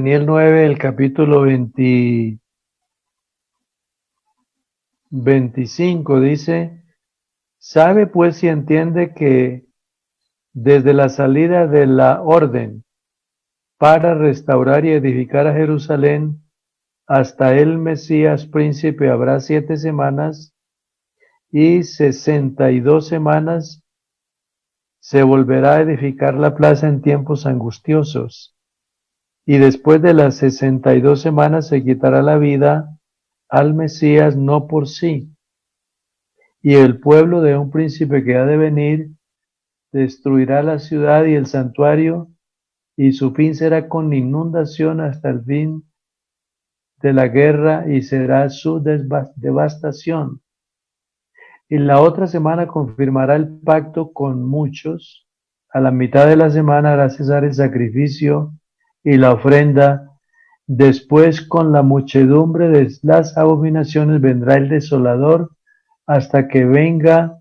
Daniel 9, el capítulo 25 dice, sabe pues y entiende que desde la salida de la orden para restaurar y edificar a Jerusalén hasta el Mesías príncipe habrá 7 semanas y 62 semanas se volverá a edificar la plaza en tiempos angustiosos. Y después de las 62 semanas se quitará la vida al Mesías no por sí. Y el pueblo de un príncipe que ha de venir destruirá la ciudad y el santuario, y su fin será con inundación hasta el fin de la guerra, y será su devastación. Y la otra semana confirmará el pacto con muchos. A la mitad de la semana hará cesar el sacrificio y la ofrenda. Después, con la muchedumbre de las abominaciones, vendrá el desolador hasta que venga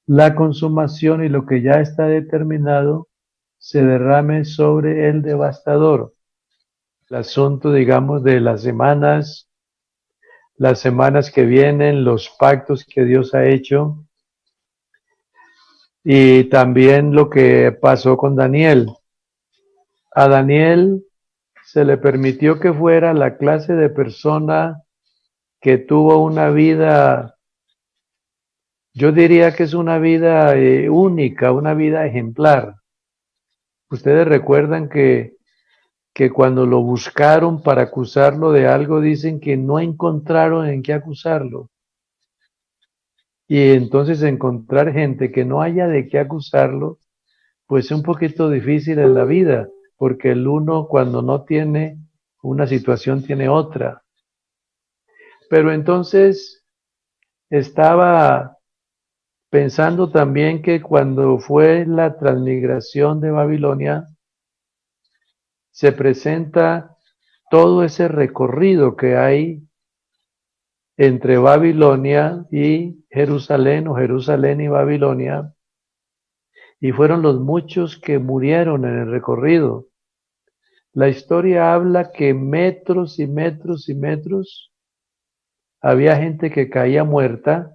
la consumación y lo que ya está determinado se derrame sobre el devastador. El asunto, digamos, de las semanas que vienen, los pactos que Dios ha hecho y también lo que pasó con Daniel. A Daniel se le permitió que fuera la clase de persona que tuvo una vida, yo diría que es una vida única, una vida ejemplar. Ustedes recuerdan que cuando lo buscaron para acusarlo de algo, dicen que no encontraron en qué acusarlo. Y entonces encontrar gente que no haya de qué acusarlo, pues es un poquito difícil en la vida, porque el uno cuando no tiene una situación tiene otra. Pero entonces estaba pensando también que cuando fue la transmigración de Babilonia, se presenta todo ese recorrido que hay entre Babilonia y Jerusalén, o Jerusalén y Babilonia, y fueron los muchos que murieron en el recorrido. La historia habla que metros y metros y metros había gente que caía muerta,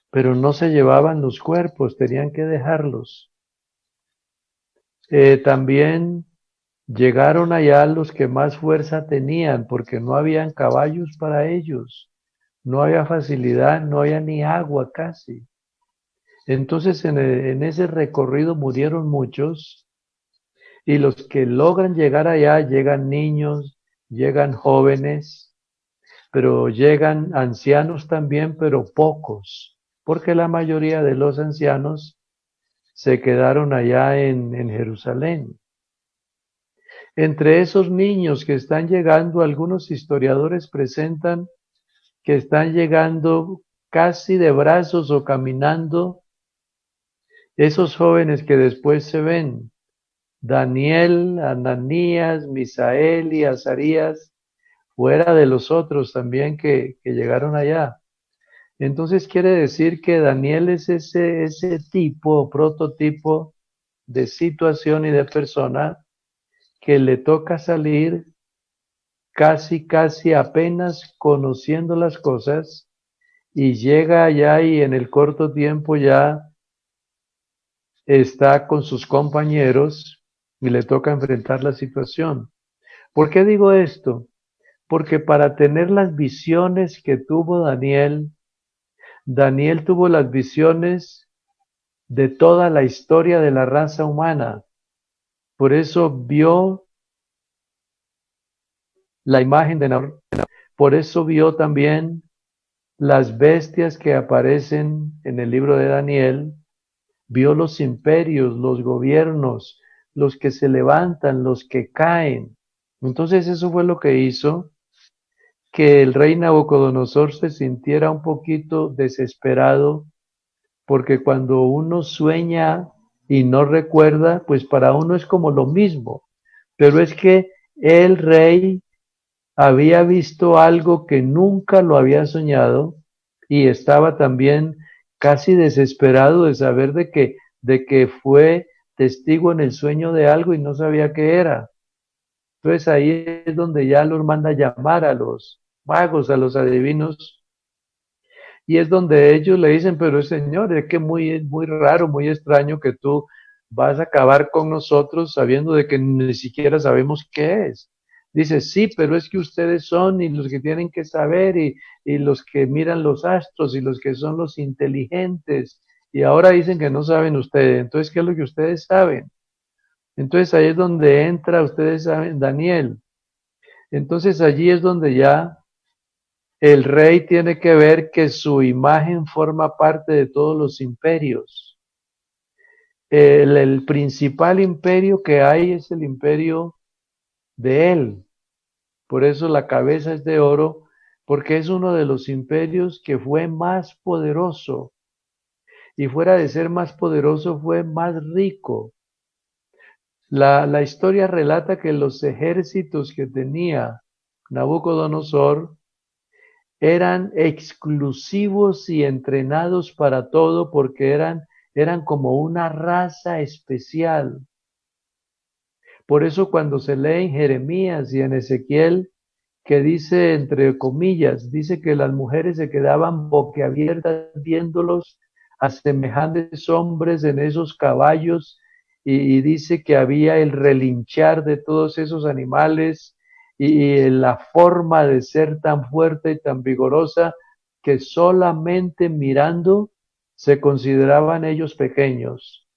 pero no se llevaban los cuerpos, tenían que dejarlos. También llegaron allá los que más fuerza tenían, porque no habían caballos para ellos, no había facilidad, no había ni agua casi. Entonces en ese recorrido murieron muchos, y los que logran llegar allá, llegan niños, llegan jóvenes, pero llegan ancianos también, pero pocos, porque la mayoría de los ancianos se quedaron allá en Jerusalén. Entre esos niños que están llegando, algunos historiadores presentan que están llegando casi de brazos o caminando, esos jóvenes que después se ven, Daniel, Ananías, Misael y Azarías, fuera de los otros también que llegaron allá. Entonces quiere decir que Daniel es ese tipo, prototipo de situación y de persona que le toca salir casi apenas conociendo las cosas, y llega allá y en el corto tiempo ya está con sus compañeros y le toca enfrentar la situación. ¿Por qué digo esto? Porque para tener las visiones que tuvo Daniel, Daniel tuvo las visiones de toda la historia de la raza humana. Por eso vio la imagen de Nabucodonosor. Por eso vio también las bestias que aparecen en el libro de Daniel. Vio los imperios, los gobiernos, los que se levantan, los que caen. Entonces eso fue lo que hizo que el rey Nabucodonosor se sintiera un poquito desesperado, porque cuando uno sueña y no recuerda, pues para uno es como lo mismo. Pero es que el rey había visto algo que nunca lo había soñado, y estaba también casi desesperado de saber de que fue testigo en el sueño de algo y no sabía qué era. Entonces ahí es donde ya los manda a llamar a los magos, a los adivinos, y es donde ellos le dicen, pero Señor, es que muy raro, muy extraño que tú vas a acabar con nosotros sabiendo de que ni siquiera sabemos qué es. Dice, sí, pero es que ustedes son y los que tienen que saber y los que miran los astros y los que son los inteligentes. Y ahora dicen que no saben ustedes. Entonces, ¿qué es lo que ustedes saben? Entonces ahí es donde entra, ustedes saben, Daniel. Entonces allí es donde ya el rey tiene que ver que su imagen forma parte de todos los imperios. El principal imperio que hay es el imperio de él. Por eso la cabeza es de oro, porque es uno de los imperios que fue más poderoso. Y fuera de ser más poderoso, fue más rico. La historia relata que los ejércitos que tenía Nabucodonosor eran exclusivos y entrenados para todo porque eran como una raza especial. Por eso cuando se lee en Jeremías y en Ezequiel, que dice, entre comillas, dice que las mujeres se quedaban boquiabiertas viéndolos a semejantes hombres en esos caballos y dice que había el relinchar de todos esos animales y la forma de ser tan fuerte y tan vigorosa que solamente mirando se consideraban ellos pequeños.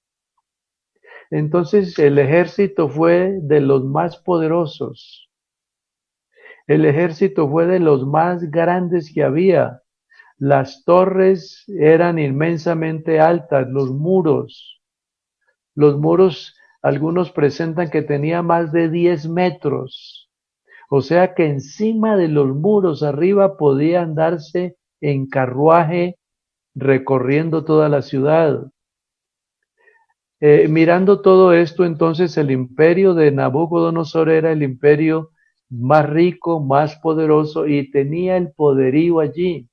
Entonces el ejército fue de los más poderosos. El ejército fue de los más grandes que había. Las torres eran inmensamente altas, los muros, algunos presentan que tenía más de 10 metros. O sea que encima de los muros arriba podía andarse en carruaje recorriendo toda la ciudad. Mirando todo esto, entonces el imperio de Nabucodonosor era el imperio más rico, más poderoso y tenía el poderío allí.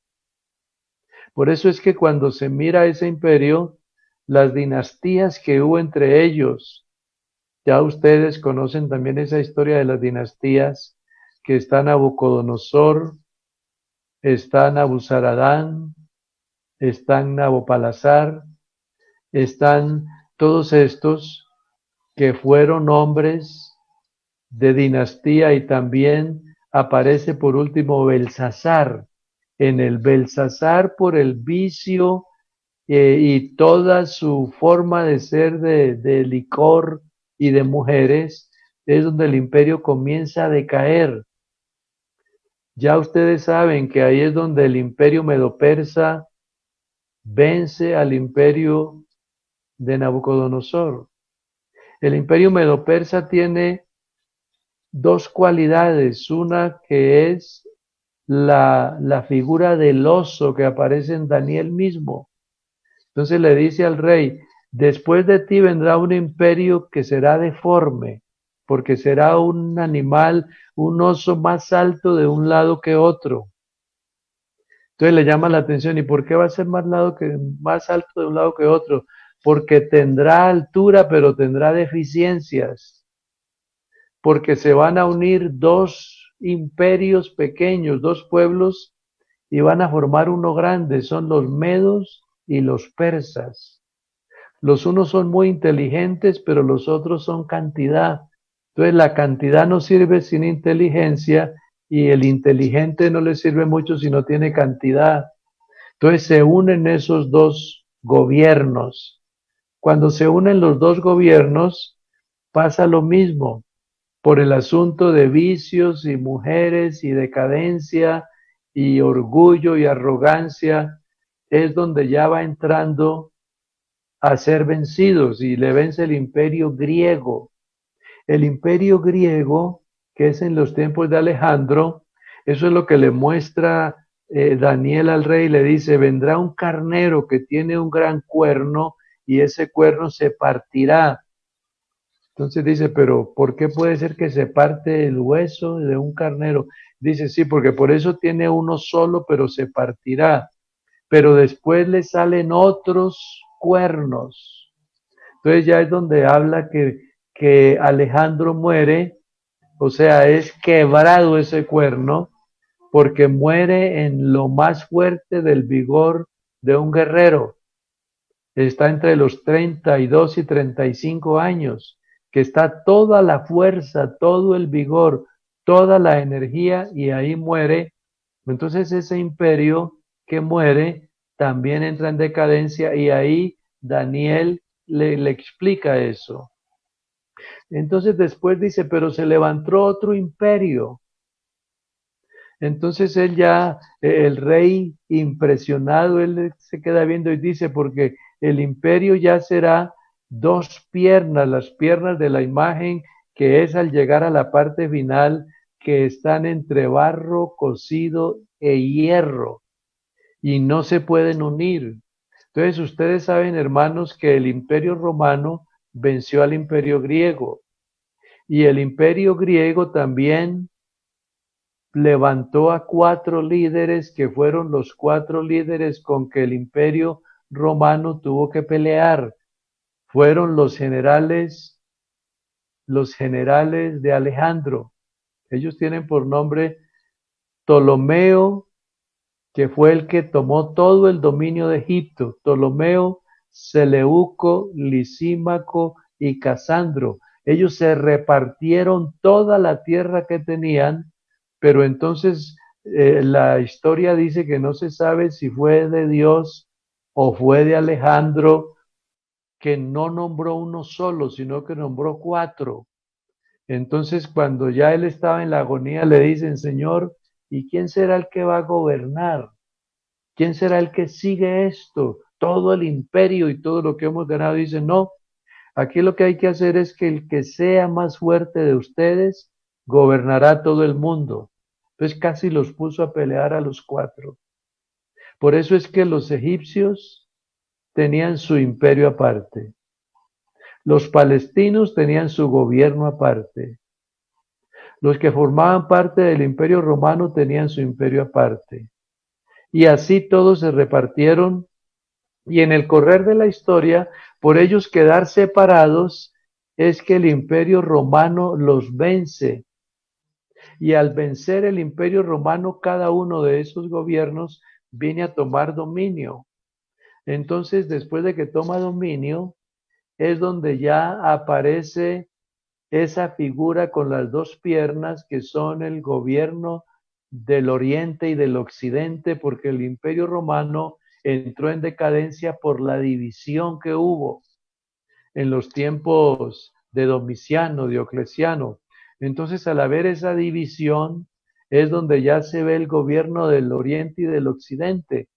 Por eso es que cuando se mira ese imperio, las dinastías que hubo entre ellos, ya ustedes conocen también esa historia de las dinastías, que está Nabucodonosor, está Nabuzaradán, está Nabopalazar, están todos estos que fueron hombres de dinastía y también aparece por último Belsasar. En el Belsasar por el vicio y toda su forma de ser de licor y de mujeres es donde el imperio comienza a decaer. Ya ustedes saben que ahí es donde el imperio medo-persa vence al imperio de Nabucodonosor. El imperio medo-persa tiene dos cualidades, una que es la figura del oso que aparece en Daniel mismo. Entonces le dice al rey, después de ti vendrá un imperio que será deforme, porque será un animal, un oso más alto de un lado que otro. Entonces le llama la atención, ¿y por qué va a ser más alto de un lado que otro? Porque tendrá altura, pero tendrá deficiencias, porque se van a unir dos imperios pequeños, dos pueblos, y van a formar uno grande, son los medos y los persas. Los unos son muy inteligentes, pero los otros son cantidad. Entonces la cantidad no sirve sin inteligencia y el inteligente no le sirve mucho si no tiene cantidad. Entonces se unen esos dos gobiernos. Cuando se unen los dos gobiernos, pasa lo mismo por el asunto de vicios y mujeres y decadencia y orgullo y arrogancia, es donde ya va entrando a ser vencidos y le vence el imperio griego. El imperio griego, que es en los tiempos de Alejandro, eso es lo que le muestra Daniel al rey, le dice, vendrá un carnero que tiene un gran cuerno y ese cuerno se partirá. Entonces dice, pero ¿por qué puede ser que se parte el hueso de un carnero? Dice, sí, porque por eso tiene uno solo, pero se partirá. Pero después le salen otros cuernos. Entonces ya es donde habla que Alejandro muere O sea, es quebrado ese cuerno porque muere en lo más fuerte del vigor de un guerrero. Está entre los 32 y 35 años, que está toda la fuerza, todo el vigor, toda la energía y ahí muere. Entonces ese imperio que muere también entra en decadencia y ahí Daniel le explica eso. Entonces después dice, pero se levantó otro imperio. Entonces él ya, el rey impresionado, él se queda viendo y dice, porque el imperio ya será dos piernas, las piernas de la imagen, que es al llegar a la parte final, que están entre barro cocido e hierro, y no se pueden unir. Entonces ustedes saben, hermanos, que el imperio romano venció al imperio griego, y el imperio griego también levantó a cuatro líderes que fueron los cuatro líderes con que el imperio romano tuvo que pelear. Fueron los generales de Alejandro. Ellos tienen por nombre Ptolomeo, que fue el que tomó todo el dominio de Egipto. Ptolomeo, Seleuco, Lisímaco y Casandro. Ellos se repartieron toda la tierra que tenían, pero entonces la historia dice que no se sabe si fue de Dios o fue de Alejandro, que no nombró uno solo, sino que nombró cuatro. Entonces, cuando ya él estaba en la agonía, le dicen, Señor, ¿y quién será el que va a gobernar? ¿Quién será el que sigue esto? Todo el imperio y todo lo que hemos ganado. Dice, no, aquí lo que hay que hacer es que el que sea más fuerte de ustedes gobernará todo el mundo. Entonces casi los puso a pelear a los cuatro. Por eso es que los egipcios tenían su imperio aparte. Los palestinos tenían su gobierno aparte. Los que formaban parte del imperio romano tenían su imperio aparte. Y así todos se repartieron. Y en el correr de la historia, por ellos quedar separados, es que el imperio romano los vence. Y al vencer el imperio romano, cada uno de esos gobiernos viene a tomar dominio. Entonces, después de que toma dominio, es donde ya aparece esa figura con las dos piernas que son el gobierno del oriente y del occidente, porque el imperio romano entró en decadencia por la división que hubo en los tiempos de Domiciano, Diocleciano. Entonces, al haber esa división, es donde ya se ve el gobierno del oriente y del occidente.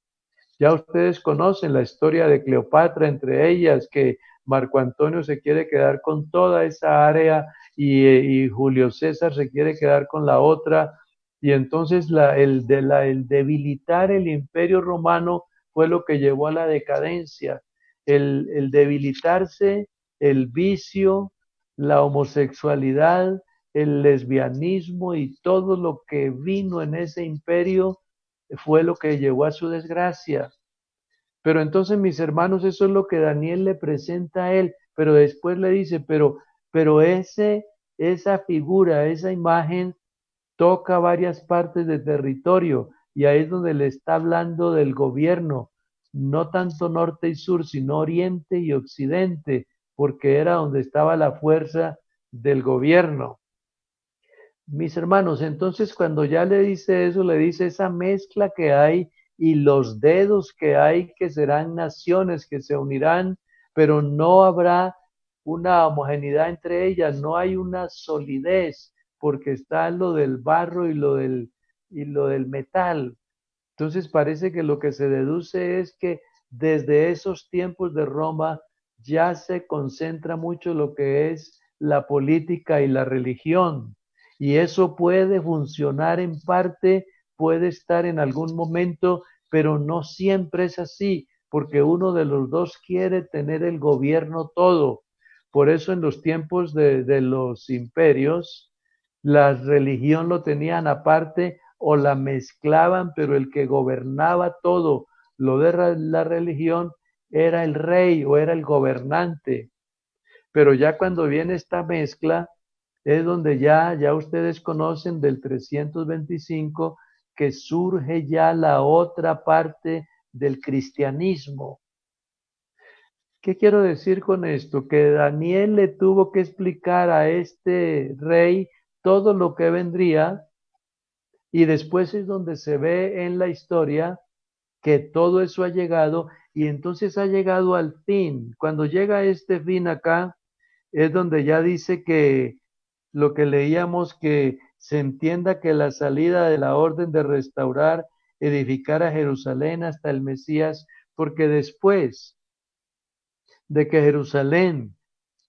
Ya ustedes conocen la historia de Cleopatra, entre ellas, que Marco Antonio se quiere quedar con toda esa área y Julio César se quiere quedar con la otra. Y entonces el debilitar el imperio romano fue lo que llevó a la decadencia. El debilitarse, el vicio, la homosexualidad, el lesbianismo y todo lo que vino en ese imperio fue lo que llevó a su desgracia. Pero entonces, mis hermanos, eso es lo que Daniel le presenta a él, pero después le dice, pero esa figura, esa imagen toca varias partes de territorio y ahí es donde le está hablando del gobierno, no tanto norte y sur, sino oriente y occidente, porque era donde estaba la fuerza del gobierno. Mis hermanos, entonces cuando ya le dice eso, le dice esa mezcla que hay y los dedos que hay que serán naciones que se unirán, pero no habrá una homogeneidad entre ellas, no hay una solidez, porque está lo del barro y lo del metal. Entonces parece que lo que se deduce es que desde esos tiempos de Roma ya se concentra mucho lo que es la política y la religión. Y eso puede funcionar en parte, puede estar en algún momento, pero no siempre es así, porque uno de los dos quiere tener el gobierno todo. Por eso en los tiempos de los imperios, la religión lo tenían aparte o la mezclaban, pero el que gobernaba todo lo de la religión era el rey o era el gobernante. Pero ya cuando viene esta mezcla, es donde ya ustedes conocen del 325 que surge ya la otra parte del cristianismo. ¿Qué quiero decir con esto? Que Daniel le tuvo que explicar a este rey todo lo que vendría y después es donde se ve en la historia que todo eso ha llegado y entonces ha llegado al fin. Cuando llega este fin acá, es donde ya dice que lo que leíamos, que se entienda que la salida de la orden de restaurar, edificar a Jerusalén hasta el Mesías, porque después de que Jerusalén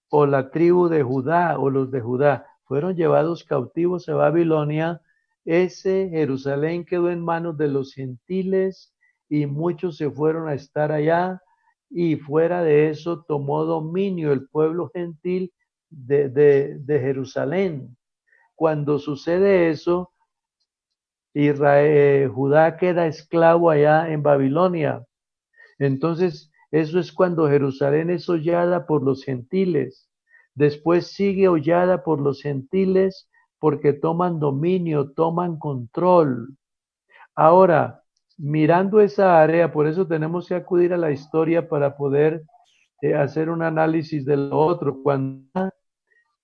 o la tribu de Judá o los de Judá fueron llevados cautivos a Babilonia, ese Jerusalén quedó en manos de los gentiles y muchos se fueron a estar allá y fuera de eso tomó dominio el pueblo gentil de Jerusalén. Cuando sucede eso, Judá queda esclavo allá en Babilonia. Entonces, eso es cuando Jerusalén es hollada por los gentiles. Después sigue hollada por los gentiles porque toman dominio, toman control. Ahora, mirando esa área, por eso tenemos que acudir a la historia para poder hacer un análisis de lo otro. Cuando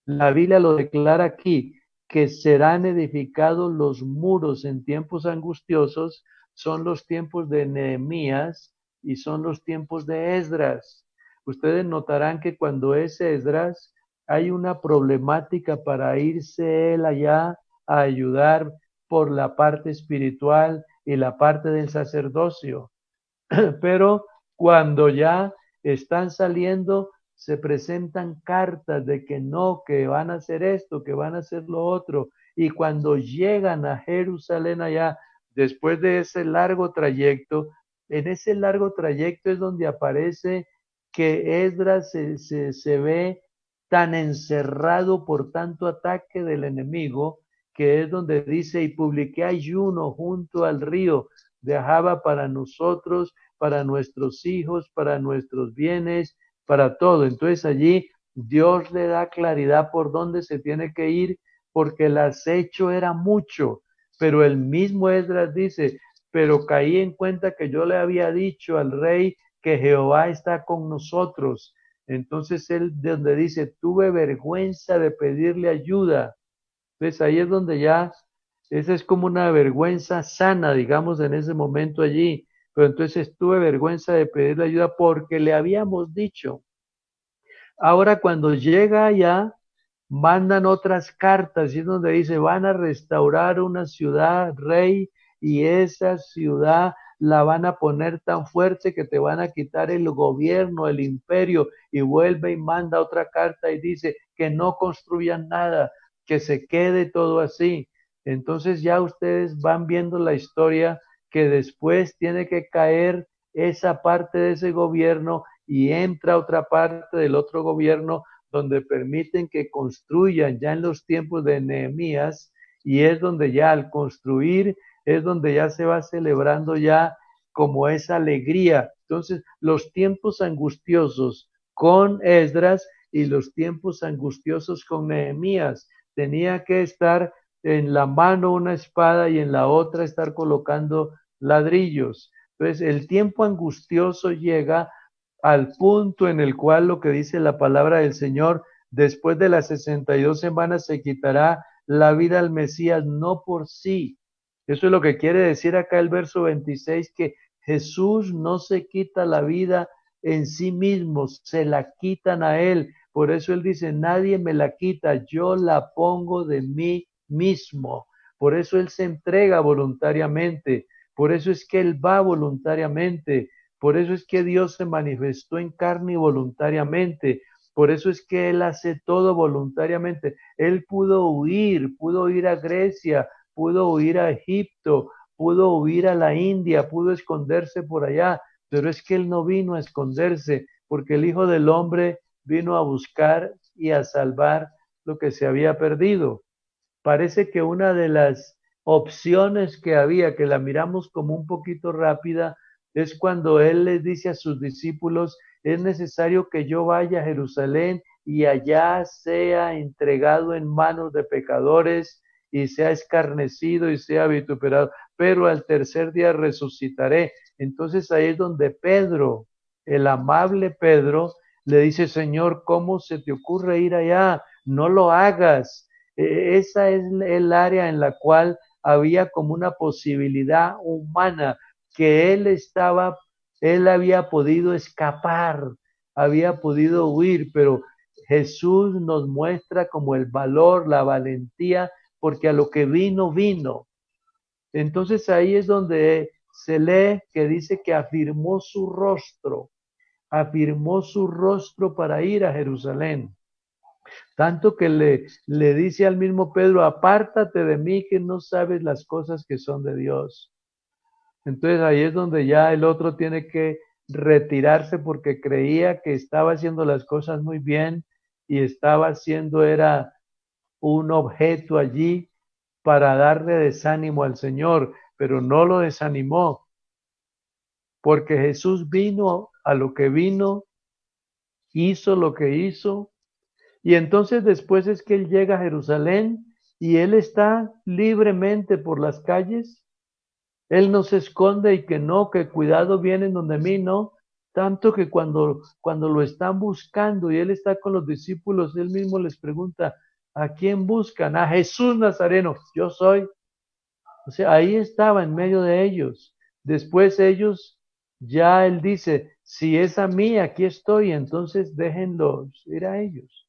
la Biblia lo declara aquí, que serán edificados los muros en tiempos angustiosos, son los tiempos de Nehemías y son los tiempos de Esdras. Ustedes notarán que cuando es Esdras, hay una problemática para irse él allá a ayudar por la parte espiritual y la parte del sacerdocio. Pero cuando ya están saliendo, se presentan cartas de que no, que van a hacer esto, que van a hacer lo otro. Y cuando llegan a Jerusalén allá, después de ese largo trayecto, en ese largo trayecto es donde aparece que Esdras se ve tan encerrado por tanto ataque del enemigo, que es donde dice, y publiqué ayuno junto al río de Ahava para nosotros, para nuestros hijos, para nuestros bienes, para todo. Entonces allí Dios le da claridad por dónde se tiene que ir, porque el acecho era mucho. Pero el mismo Esdras dice, pero caí en cuenta que yo le había dicho al rey que Jehová está con nosotros. Entonces él donde dice, tuve vergüenza de pedirle ayuda. Entonces ahí es donde ya, esa es como una vergüenza sana, digamos, en ese momento allí. Pero entonces tuve vergüenza de pedirle ayuda porque le habíamos dicho. Ahora cuando llega allá, mandan otras cartas y es donde dice, van a restaurar una ciudad, rey, y esa ciudad la van a poner tan fuerte que te van a quitar el gobierno, el imperio, y vuelve y manda otra carta y dice que no construyan nada, que se quede todo así. Entonces ya ustedes van viendo la historia que después tiene que caer esa parte de ese gobierno y entra otra parte del otro gobierno donde permiten que construyan ya en los tiempos de Nehemías y es donde ya al construir es donde ya se va celebrando ya como esa alegría. Entonces, los tiempos angustiosos con Esdras y los tiempos angustiosos con Nehemías. Tenía que estar en la mano una espada y en la otra estar colocando ladrillos. Entonces, el tiempo angustioso llega al punto en el cual lo que dice la palabra del Señor, después de las 62 semanas se quitará la vida al Mesías, no por sí. Eso es lo que quiere decir acá el verso 26, que Jesús no se quita la vida en sí mismo, se la quitan a Él. Por eso Él dice, nadie me la quita, yo la pongo de mí mismo. Por eso Él se entrega voluntariamente. Por eso es que Él va voluntariamente. Por eso es que Dios se manifestó en carne y voluntariamente. Por eso es que Él hace todo voluntariamente. Él pudo ir a Grecia, pudo huir a Egipto, pudo huir a la India, pudo esconderse por allá, pero es que Él no vino a esconderse, porque el Hijo del Hombre vino a buscar y a salvar lo que se había perdido. Parece que una de las opciones que había, que la miramos como un poquito rápida, es cuando Él les dice a sus discípulos, es necesario que yo vaya a Jerusalén y allá sea entregado en manos de pecadores y sea escarnecido y sea vituperado, pero al tercer día resucitaré. Entonces ahí es donde Pedro, el amable Pedro, le dice, Señor, ¿cómo se te ocurre ir allá? No lo hagas. Esa es el área en la cual había como una posibilidad humana que él había podido escapar, había podido huir, pero Jesús nos muestra como el valor, la valentía, porque a lo que vino, vino. Entonces ahí es donde se lee que dice que afirmó su rostro para ir a Jerusalén. Tanto que le dice al mismo Pedro, apártate de mí que no sabes las cosas que son de Dios. Entonces ahí es donde ya el otro tiene que retirarse porque creía que estaba haciendo las cosas muy bien y estaba haciendo, era un objeto allí para darle desánimo al Señor, pero no lo desanimó, porque Jesús vino a lo que vino, hizo lo que hizo, y entonces después es que él llega a Jerusalén y él está libremente por las calles. Él no se esconde y que no, que cuidado vienen donde mí, no. Tanto que cuando lo están buscando y él está con los discípulos, él mismo les pregunta, ¿a quién buscan? A Jesús Nazareno, yo soy. O sea, ahí estaba en medio de ellos. Después ellos, ya él dice, si es a mí, aquí estoy, entonces déjenlos ir a ellos.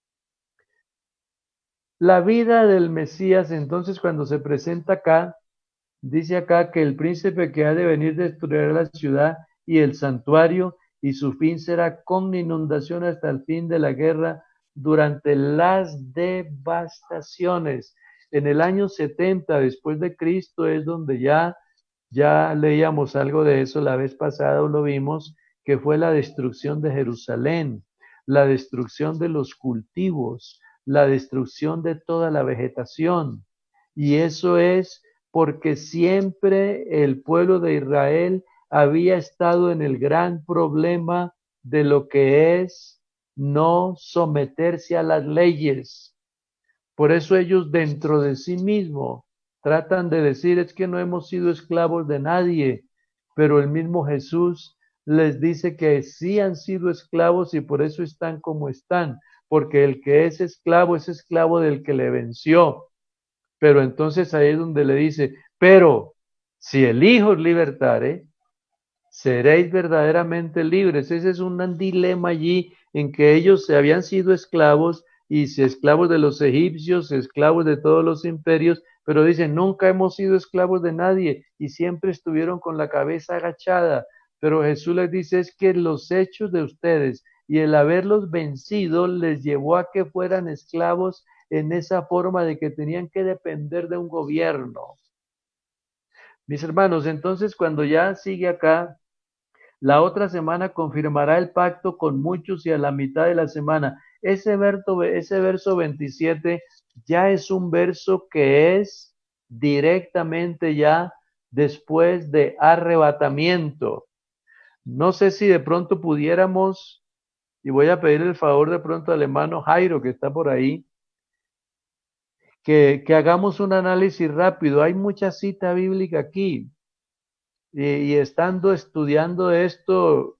La vida del Mesías, entonces, cuando se presenta acá, dice acá que el príncipe que ha de venir destruirá la ciudad y el santuario, y su fin será con inundación hasta el fin de la guerra durante las devastaciones. En el año 70 después de Cristo es donde ya leíamos algo de eso la vez pasada, o lo vimos, que fue la destrucción de Jerusalén, la destrucción de los cultivos, la destrucción de toda la vegetación. Y eso es porque siempre el pueblo de Israel había estado en el gran problema de lo que es no someterse a las leyes. Por eso ellos dentro de sí mismos tratan de decir, es que no hemos sido esclavos de nadie, pero el mismo Jesús les dice que sí han sido esclavos y por eso están como están, porque el que es esclavo del que le venció. Pero entonces ahí es donde le dice, pero si el Hijo os libertare, seréis verdaderamente libres. Ese es un dilema allí en que ellos se habían sido esclavos y si esclavos de los egipcios, esclavos de todos los imperios, pero dicen, nunca hemos sido esclavos de nadie y siempre estuvieron con la cabeza agachada. Pero Jesús les dice, es que los hechos de ustedes y el haberlos vencido les llevó a que fueran esclavos en esa forma de que tenían que depender de un gobierno. Mis hermanos, entonces cuando ya sigue acá, la otra semana confirmará el pacto con muchos y a la mitad de la semana. Ese verso 27 ya es un verso que es directamente ya después de arrebatamiento. No sé si de pronto pudiéramos, y voy a pedir el favor de pronto al hermano Jairo que está por ahí, que hagamos un análisis rápido. Hay mucha cita bíblica aquí. Y estando estudiando esto,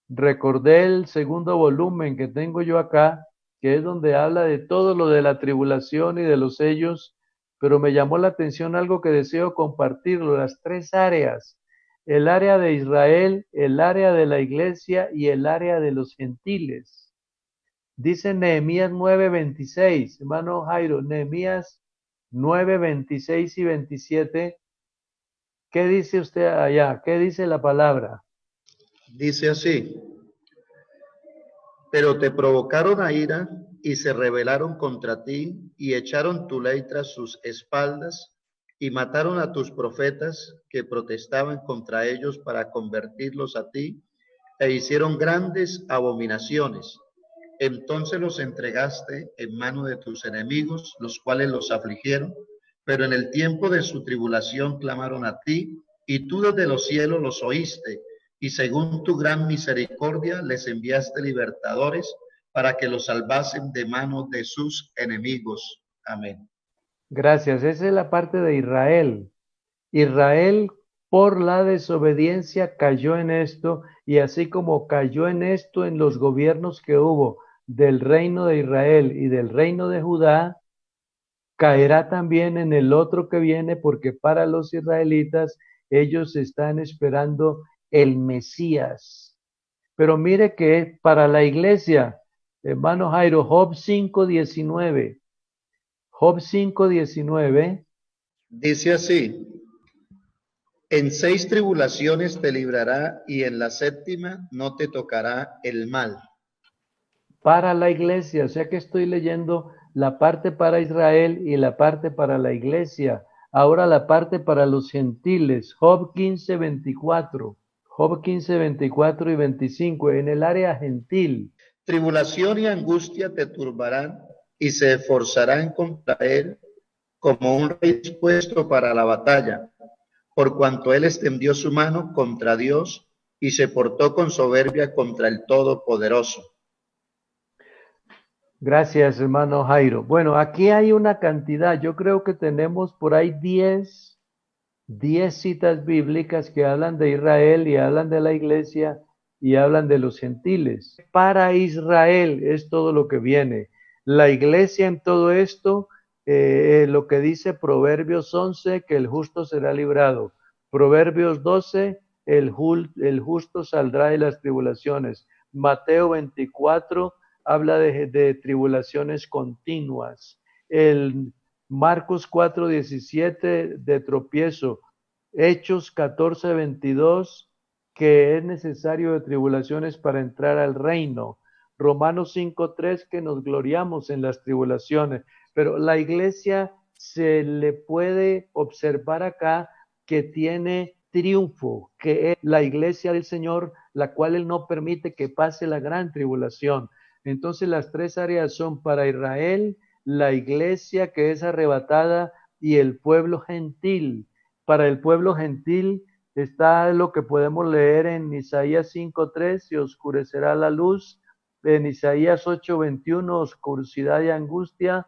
recordé el segundo volumen que tengo yo acá, que es donde habla de todo lo de la tribulación y de los sellos, pero me llamó la atención algo que deseo compartirlo, las tres áreas, el área de Israel, el área de la iglesia y el área de los gentiles. Dice Nehemías 9:26, hermano Jairo, Nehemías 9:26 y 27. ¿Qué dice usted allá? ¿Qué dice la palabra? Dice así, pero te provocaron a ira y se rebelaron contra ti y echaron tu ley tras sus espaldas y mataron a tus profetas que protestaban contra ellos para convertirlos a ti e hicieron grandes abominaciones. Entonces los entregaste en mano de tus enemigos, los cuales los afligieron, pero en el tiempo de su tribulación clamaron a ti y tú desde los cielos los oíste y según tu gran misericordia les enviaste libertadores para que lo salvasen de manos de sus enemigos. Amén. Gracias. Esa es la parte de Israel. Israel por la desobediencia cayó en esto, y así como cayó en esto en los gobiernos que hubo del reino de Israel y del reino de Judá, caerá también en el otro que viene, porque para los israelitas ellos están esperando el Mesías. Pero mire que para la iglesia, hermano Jairo, Job 5:19, Job 5:19, Dice así: en 6 tribulaciones te librará, y en la séptima no te tocará el mal. para la iglesia, o sea que estoy leyendo la parte para Israel y la parte para la iglesia. Ahora la parte para los gentiles, Job 15:24, Job 15:24 y 25, en el área gentil. Tribulación y angustia te turbarán, y se esforzarán contra él como un rey dispuesto para la batalla, por cuanto él extendió su mano contra Dios y se portó con soberbia contra el Todopoderoso. Gracias, hermano Jairo. Bueno, aquí hay una cantidad, yo creo que tenemos por ahí 10 citas bíblicas que hablan de Israel y hablan de la iglesia y hablan de los gentiles. Para Israel es todo lo que viene. La iglesia en todo esto, lo que dice Proverbios 11, que el justo será librado. Proverbios 12, el justo saldrá de las tribulaciones. Mateo 24 habla de tribulaciones continuas. El Marcos 4:17 de tropiezo. Hechos 14:22, que es necesario de tribulaciones para entrar al reino. Romanos 5:3, que nos gloriamos en las tribulaciones. Pero la iglesia se le puede observar acá que tiene triunfo, que es la iglesia del Señor, la cual Él no permite que pase la gran tribulación. Entonces las tres áreas son para Israel, la iglesia que es arrebatada y el pueblo gentil. Para el pueblo gentil está lo que podemos leer en Isaías 5:3, se oscurecerá la luz, en Isaías 8:21, oscuridad y angustia,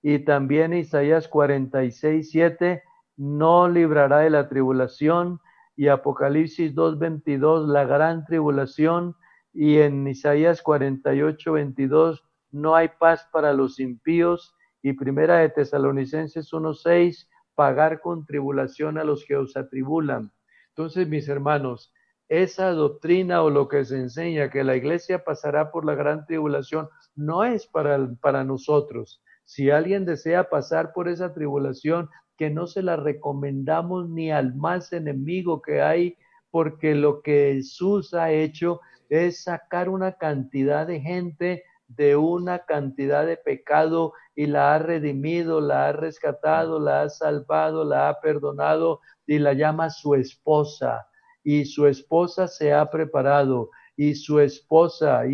y también Isaías 46:7, no librará de la tribulación, y Apocalipsis 2:22, la gran tribulación, y en Isaías 48:22, no hay paz para los impíos, y Primera de Tesalonicenses 1:6, pagar con tribulación a los que os atribulan. Entonces, mis hermanos, esa doctrina o lo que se enseña que la iglesia pasará por la gran tribulación no es para nosotros. Si alguien desea pasar por esa tribulación, que no se la recomendamos ni al más enemigo que hay, porque lo que Jesús ha hecho es sacar una cantidad de gente de una cantidad de pecado y la ha redimido, la ha rescatado, la ha salvado, la ha perdonado y la llama su esposa. Y su esposa se ha preparado, y su esposa,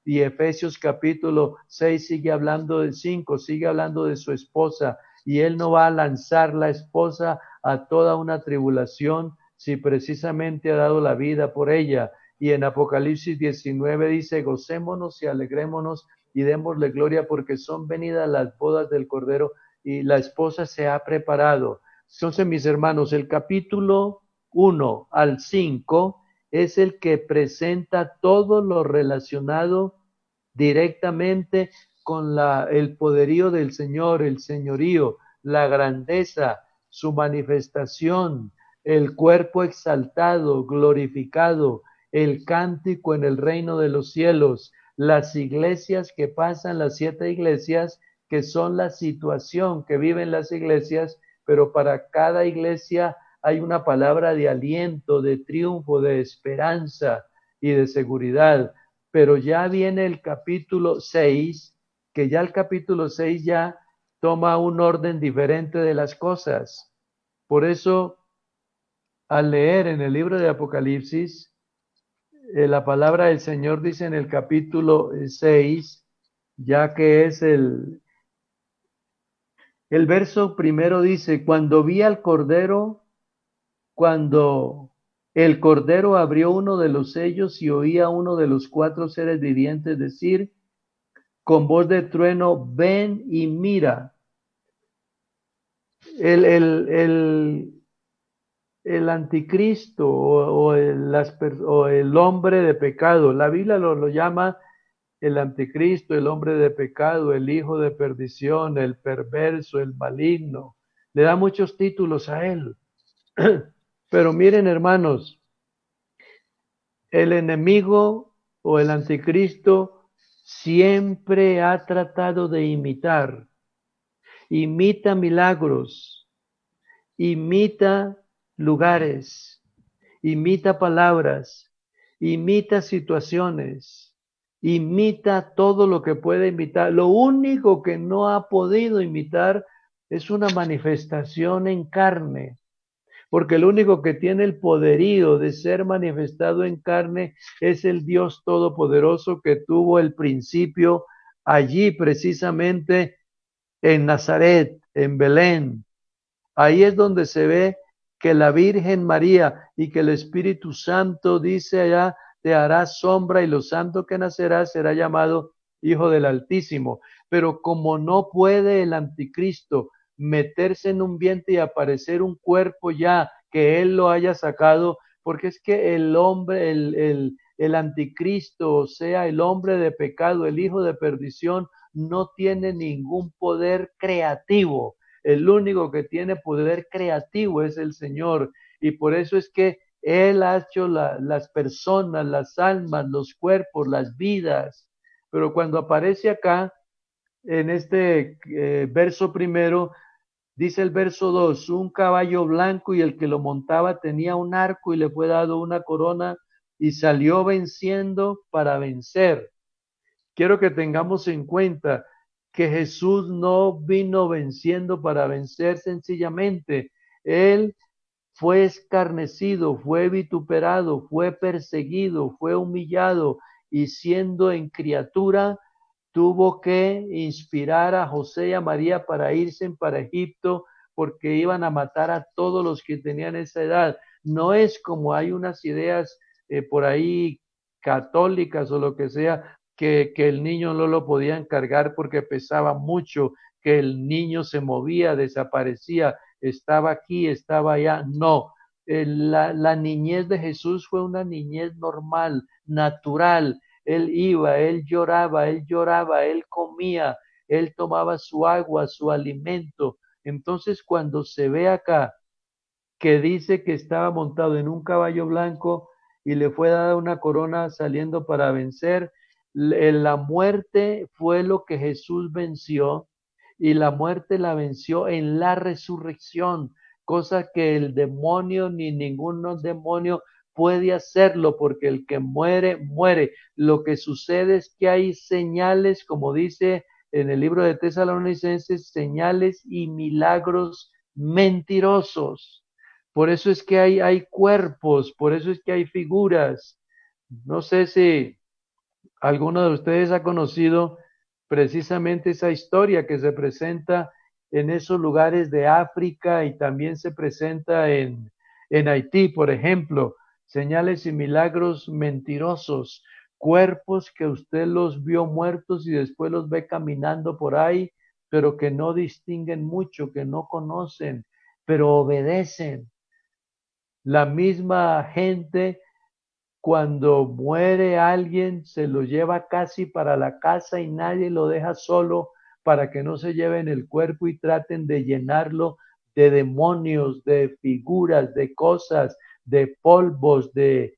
y Efesios capítulo 6 sigue hablando de 5, sigue hablando de su esposa, y él no va a lanzar la esposa a toda una tribulación si precisamente ha dado la vida por ella. Y en Apocalipsis 19 dice, gocémonos y alegrémonos y démosle gloria porque son venidas las bodas del Cordero y la esposa se ha preparado. Entonces, mis hermanos, el capítulo 1 al 5 es el que presenta todo lo relacionado directamente con el poderío del Señor, el señorío, la grandeza, su manifestación, el cuerpo exaltado, glorificado, el cántico en el reino de los cielos, las iglesias que pasan, las 7 iglesias, que son la situación que viven las iglesias, pero para cada iglesia hay una palabra de aliento, de triunfo, de esperanza y de seguridad. Pero ya viene el capítulo 6, que ya el capítulo 6 ya toma un orden diferente de las cosas. Por eso, al leer en el libro de Apocalipsis, la palabra del Señor dice en el capítulo 6, ya que es el verso primero dice, cuando vi al Cordero, cuando El Cordero abrió uno de los sellos y oía uno de los cuatro seres vivientes decir con voz de trueno, ven y mira. El, el, el, el anticristo o el hombre de pecado, la Biblia lo llama el anticristo, el hombre de pecado, el hijo de perdición, el perverso, el maligno. Le da muchos títulos a él. Pero miren, hermanos, el enemigo o el anticristo siempre ha tratado de imitar. Imita milagros, imita lugares, imita palabras, imita situaciones, imita todo lo que puede imitar. Lo único que no ha podido imitar es una manifestación en carne, porque el único que tiene el poderío de ser manifestado en carne es el Dios Todopoderoso que tuvo el principio allí precisamente en Nazaret, en Belén. Ahí es donde se ve que la Virgen María y que el Espíritu Santo dice allá, te hará sombra y lo santo que nacerá será llamado Hijo del Altísimo. Pero como no puede el anticristo meterse en un vientre y aparecer un cuerpo ya que él lo haya sacado, porque es que el hombre, el anticristo, o sea, el hombre de pecado, el hijo de perdición, no tiene ningún poder creativo. El único que tiene poder creativo es el Señor. Y por eso es que Él ha hecho las personas, las almas, los cuerpos, las vidas. Pero cuando aparece acá, en este verso primero, dice el verso 2, un caballo blanco y el que lo montaba tenía un arco y le fue dado una corona y salió venciendo para vencer. Quiero que tengamos en cuenta que Jesús no vino venciendo para vencer sencillamente. Él fue escarnecido, fue vituperado, fue perseguido, fue humillado y siendo en criatura, tuvo que inspirar a José y a María para irse para Egipto porque iban a matar a todos los que tenían esa edad. No es como hay unas ideas por ahí católicas o lo que sea, que el niño no lo podían cargar porque pesaba mucho, que el niño se movía, desaparecía, estaba aquí, estaba allá. No, la niñez de Jesús fue una niñez normal, natural. Él iba, él lloraba, él comía, él tomaba su agua, su alimento. Entonces, cuando se ve acá que dice que estaba montado en un caballo blanco y le fue dada una corona saliendo para vencer, la muerte fue lo que Jesús venció y la muerte la venció en la resurrección, cosa que el demonio ni ningún demonio puede hacerlo porque el que muere, muere. Lo que sucede es que hay señales, como dice en el libro de Tesalonicenses, señales y milagros mentirosos. Por eso es que hay cuerpos, por eso es que hay figuras. No sé si alguno de ustedes ha conocido precisamente esa historia que se presenta en esos lugares de África y también se presenta en Haití, por ejemplo, señales y milagros mentirosos, cuerpos que usted los vio muertos y después los ve caminando por ahí, pero que no distinguen mucho, que no conocen, pero obedecen. La misma gente cuando muere alguien se lo lleva casi para la casa y nadie lo deja solo para que no se lleven el cuerpo y traten de llenarlo de demonios, de figuras, de cosas, de polvos, de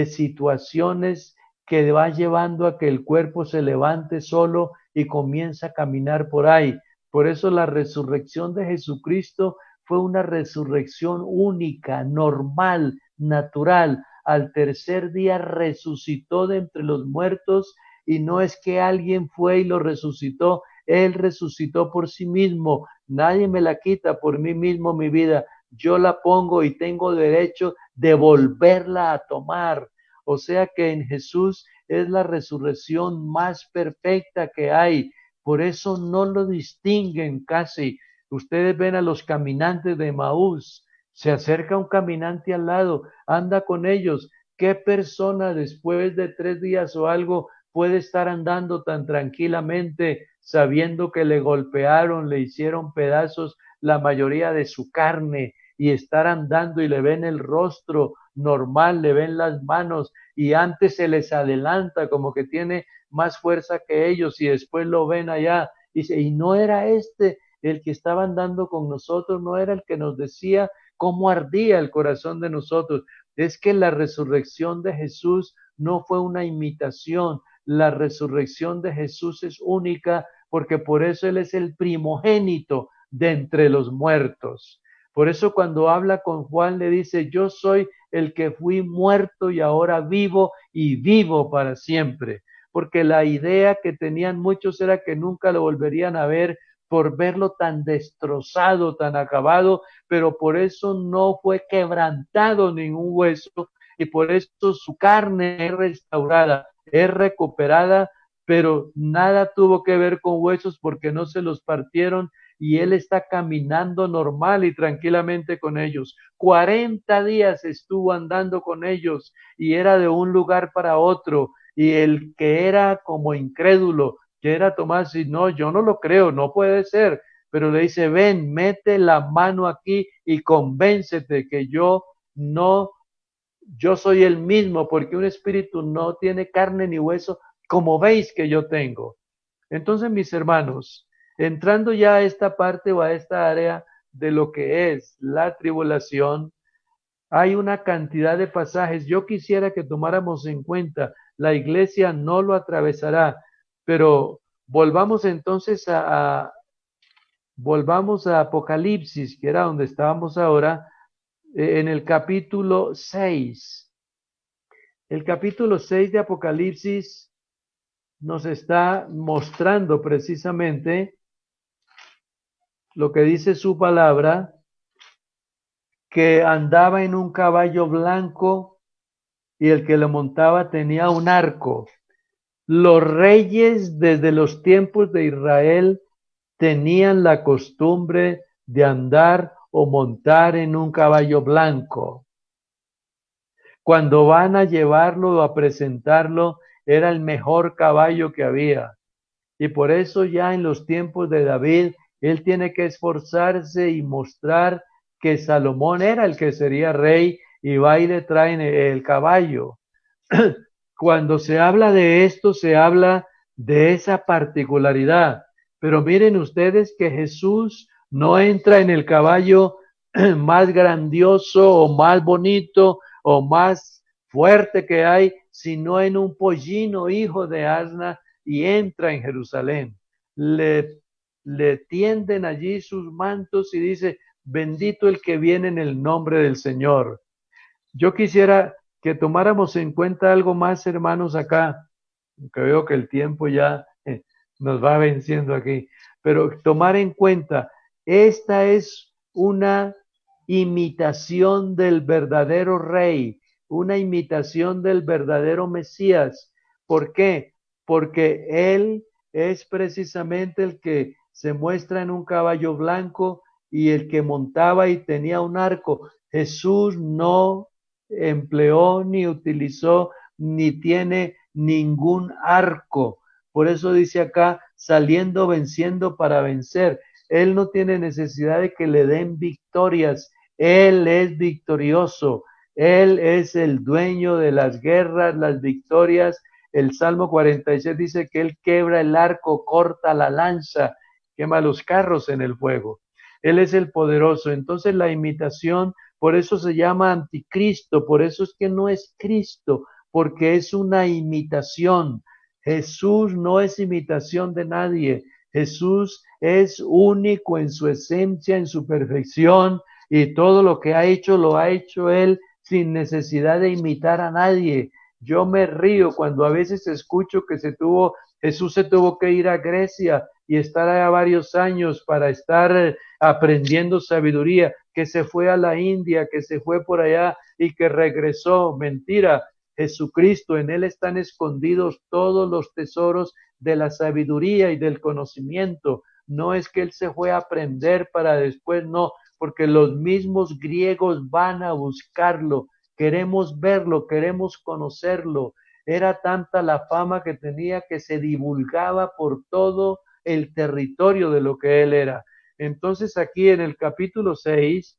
situaciones que va llevando a que el cuerpo se levante solo y comienza a caminar por ahí. Por eso la resurrección de Jesucristo fue una resurrección única, normal, natural. Al tercer día resucitó de entre los muertos y no es que alguien fue y lo resucitó, él resucitó por sí mismo. Nadie me la quita por mí mismo mi vida. Yo la pongo y tengo derecho de volverla a tomar. O sea que en Jesús es la resurrección más perfecta que hay. Por eso no lo distinguen casi. Ustedes ven a los caminantes de Maús Se acerca un caminante al lado, anda con ellos. ¿Qué persona después de 3 días o algo puede estar andando tan tranquilamente sabiendo que le golpearon, le hicieron pedazos la mayoría de su carne y estar andando y le ven el rostro normal, le ven las manos y antes se les adelanta como que tiene más fuerza que ellos y después lo ven allá y dice, y no era este el que estaba andando con nosotros, no era el que nos decía cómo ardía el corazón de nosotros. Es que la resurrección de Jesús no fue una imitación, la resurrección de Jesús es única porque por eso Él es el primogénito de entre los muertos. Por eso cuando habla con Juan le dice, yo soy el que fui muerto y ahora vivo y vivo para siempre. Porque la idea que tenían muchos era que nunca lo volverían a ver por verlo tan destrozado, tan acabado, pero por eso no fue quebrantado ningún hueso y por eso su carne es restaurada, es recuperada, pero nada tuvo que ver con huesos porque no se los partieron y él está caminando normal y tranquilamente con ellos. 40 días estuvo andando con ellos y era de un lugar para otro y el que era como incrédulo, que era Tomás, y no, yo no lo creo, no puede ser, pero le dice, ven, mete la mano aquí y convéncete que yo no, yo soy el mismo, porque un espíritu no tiene carne ni hueso, como veis que yo tengo. Entonces, mis hermanos, entrando ya a esta parte o a esta área de lo que es la tribulación, hay una cantidad de pasajes. Yo quisiera que tomáramos en cuenta, la iglesia no lo atravesará, pero volvamos entonces volvamos a Apocalipsis, que era donde estábamos ahora, en el capítulo 6. El capítulo 6 de Apocalipsis nos está mostrando precisamente lo que dice su palabra, que andaba en un caballo blanco y el que lo montaba tenía un arco. Los reyes desde los tiempos de Israel tenían la costumbre de andar o montar en un caballo blanco. Cuando van a llevarlo o a presentarlo, era el mejor caballo que había. Y por eso ya en los tiempos de David, él tiene que esforzarse y mostrar que Salomón era el que sería rey y va y le traen el caballo. Cuando se habla de esto, se habla de esa particularidad. Pero miren ustedes que Jesús no entra en el caballo más grandioso o más bonito o más fuerte que hay, sino en un pollino hijo de asna y entra en Jerusalén. Le tienden allí sus mantos y dice, bendito el que viene en el nombre del Señor. Yo quisiera que tomáramos en cuenta algo más, hermanos, acá, que veo que el tiempo ya nos va venciendo aquí, pero tomar en cuenta, esta es una imitación del verdadero rey, una imitación del verdadero Mesías. ¿Por qué? Porque él es precisamente el que se muestra en un caballo blanco y el que montaba y tenía un arco. Jesús no empleó ni utilizó ni tiene ningún arco. Por eso dice acá, saliendo venciendo para vencer. Él no tiene necesidad de que le den victorias. Él es victorioso. Él es el dueño de las guerras, las victorias. El Salmo 46 dice que Él quebra el arco, corta la lanza, quema los carros en el fuego. Él es el poderoso. Entonces la imitación, por eso se llama anticristo, por eso es que no es Cristo, porque es una imitación. Jesús no es imitación de nadie. Jesús es único en su esencia, en su perfección, y todo lo que ha hecho lo ha hecho Él sin necesidad de imitar a nadie. Yo me río cuando a veces escucho que Jesús se tuvo que ir a Grecia y estar allá varios años para estar aprendiendo sabiduría, que se fue a la India, que se fue por allá y que regresó. Mentira. Jesucristo, en Él están escondidos todos los tesoros de la sabiduría y del conocimiento. No es que Él se fue a aprender para después, no, porque los mismos griegos van a buscarlo. Queremos verlo, queremos conocerlo. Era tanta la fama que tenía que se divulgaba por todo el territorio de lo que él era. Entonces aquí en el capítulo 6,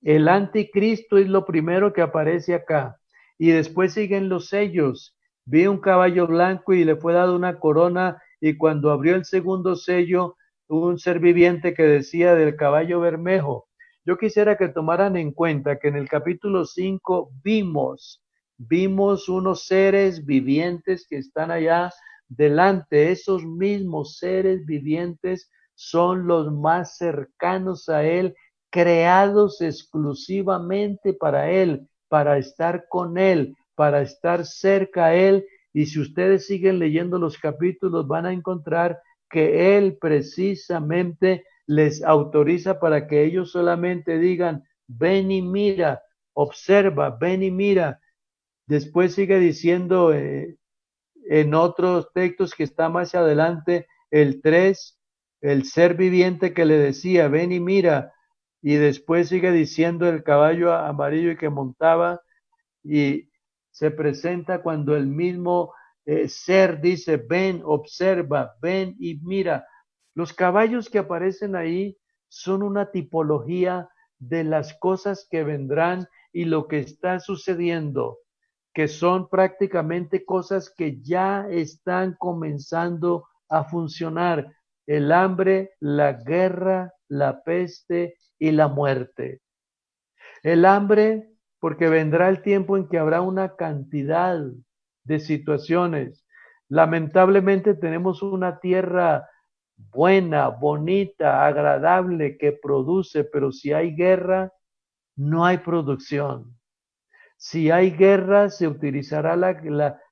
el anticristo es lo primero que aparece acá. Y después siguen los sellos. Vi un caballo blanco y le fue dado una corona, y cuando abrió el segundo sello, un ser viviente que decía del caballo bermejo. Yo quisiera que tomaran en cuenta que en el capítulo 5 vimos unos seres vivientes que están allá delante. Esos mismos seres vivientes son los más cercanos a él, creados exclusivamente para él, para estar con él, para estar cerca a él. Y si ustedes siguen leyendo los capítulos, van a encontrar que él precisamente les autoriza para que ellos solamente digan, ven y mira, observa, ven y mira. Después sigue diciendo en otros textos que está más adelante, el 3, el ser viviente que le decía, ven y mira, y después sigue diciendo el caballo amarillo que montaba, y se presenta cuando el mismo ser dice, ven, observa, ven y mira. Los caballos que aparecen ahí son una tipología de las cosas que vendrán y lo que está sucediendo, que son prácticamente cosas que ya están comenzando a funcionar. El hambre, la guerra, la peste y la muerte. El hambre, porque vendrá el tiempo en que habrá una cantidad de situaciones. Lamentablemente tenemos una tierra buena, bonita, agradable, que produce, pero si hay guerra, no hay producción. Si hay guerra, se utilizará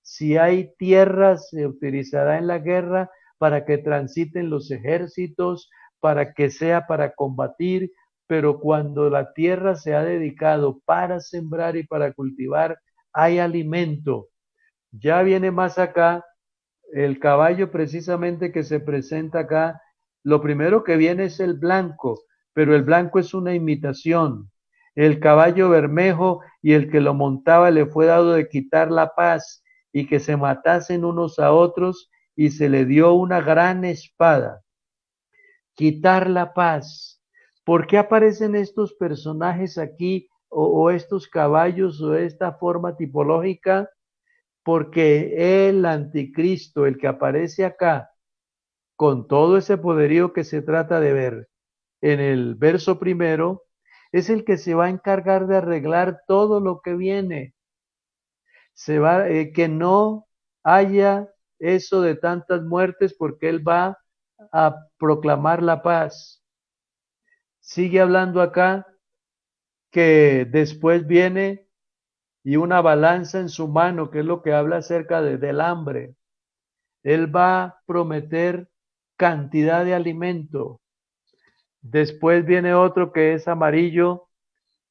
si hay tierra, se utilizará en la guerra para que transiten los ejércitos, para que sea para combatir, pero cuando la tierra se ha dedicado para sembrar y para cultivar, hay alimento. Ya viene más acá el caballo precisamente que se presenta acá. Lo primero que viene es el blanco, pero el blanco es una imitación. El caballo bermejo, y el que lo montaba le fue dado de quitar la paz y que se matasen unos a otros, y se le dio una gran espada. Quitar la paz. ¿Por qué aparecen estos personajes aquí o estos caballos o esta forma tipológica? Porque el anticristo, el que aparece acá, con todo ese poderío que se trata de ver en el verso primero, es el que se va a encargar de arreglar todo lo que viene. Que no haya eso de tantas muertes, porque él va a proclamar la paz. Sigue hablando acá que después viene y una balanza en su mano, que es lo que habla acerca del hambre. Él va a prometer cantidad de alimento. Después viene otro que es amarillo,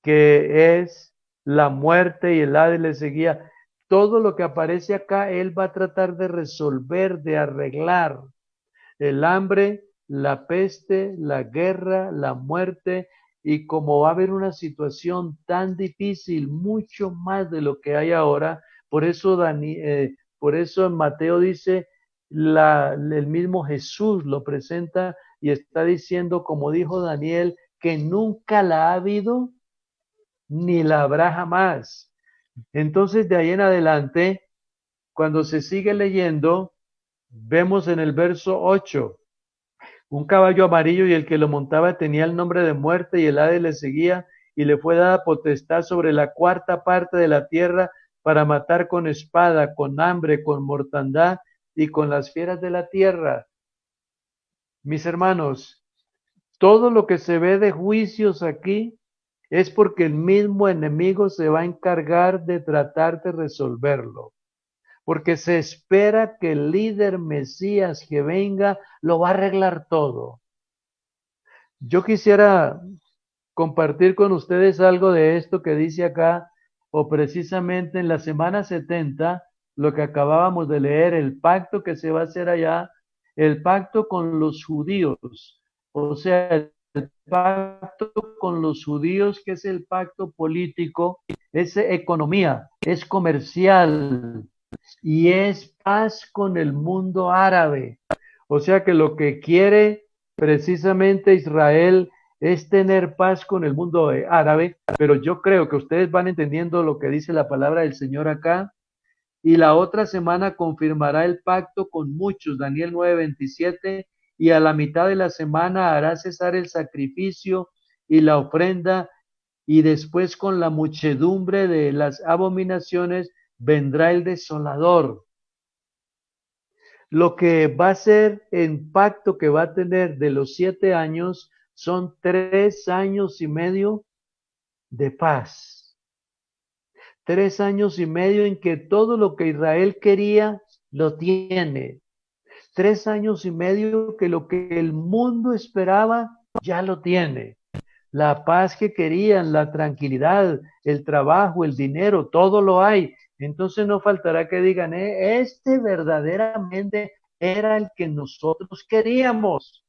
que es la muerte, y el Hades le seguía. Todo lo que aparece acá, él va a tratar de resolver, de arreglar. El hambre, la peste, la guerra, la muerte, y como va a haber una situación tan difícil, mucho más de lo que hay ahora, por eso en Mateo dice, el mismo Jesús lo presenta y está diciendo, como dijo Daniel, que nunca la ha habido ni la habrá jamás. Entonces de ahí en adelante, cuando se sigue leyendo, vemos en el verso 8, un caballo amarillo, y el que lo montaba tenía el nombre de muerte, y el Hades le seguía, y le fue dada potestad sobre la cuarta parte de la tierra para matar con espada, con hambre, con mortandad y con las fieras de la tierra. Mis hermanos, todo lo que se ve de juicios aquí es porque el mismo enemigo se va a encargar de tratar de resolverlo, porque se espera que el líder Mesías que venga lo va a arreglar todo. Yo quisiera compartir con ustedes algo de esto que dice acá, o precisamente en la semana 70, lo que acabábamos de leer, el pacto que se va a hacer allá, el pacto con los judíos, o sea, pacto con los judíos, que es el pacto político, es economía, es comercial y es paz con el mundo árabe. O sea que lo que quiere precisamente Israel es tener paz con el mundo árabe, pero yo creo que ustedes van entendiendo lo que dice la palabra del Señor acá. Y la otra semana confirmará el pacto con muchos, Daniel 9:27, y a la mitad de la semana hará cesar el sacrificio y la ofrenda, y después con la muchedumbre de las abominaciones vendrá el desolador. Lo que va a ser el pacto que va a tener de los 7 años son 3 años y medio de paz. 3 años y medio en que todo lo que Israel quería lo tiene. 3 años y medio que lo que el mundo esperaba ya lo tiene. La paz que querían, la tranquilidad, el trabajo, el dinero, todo lo hay. Entonces no faltará que digan, este verdaderamente era el que nosotros queríamos.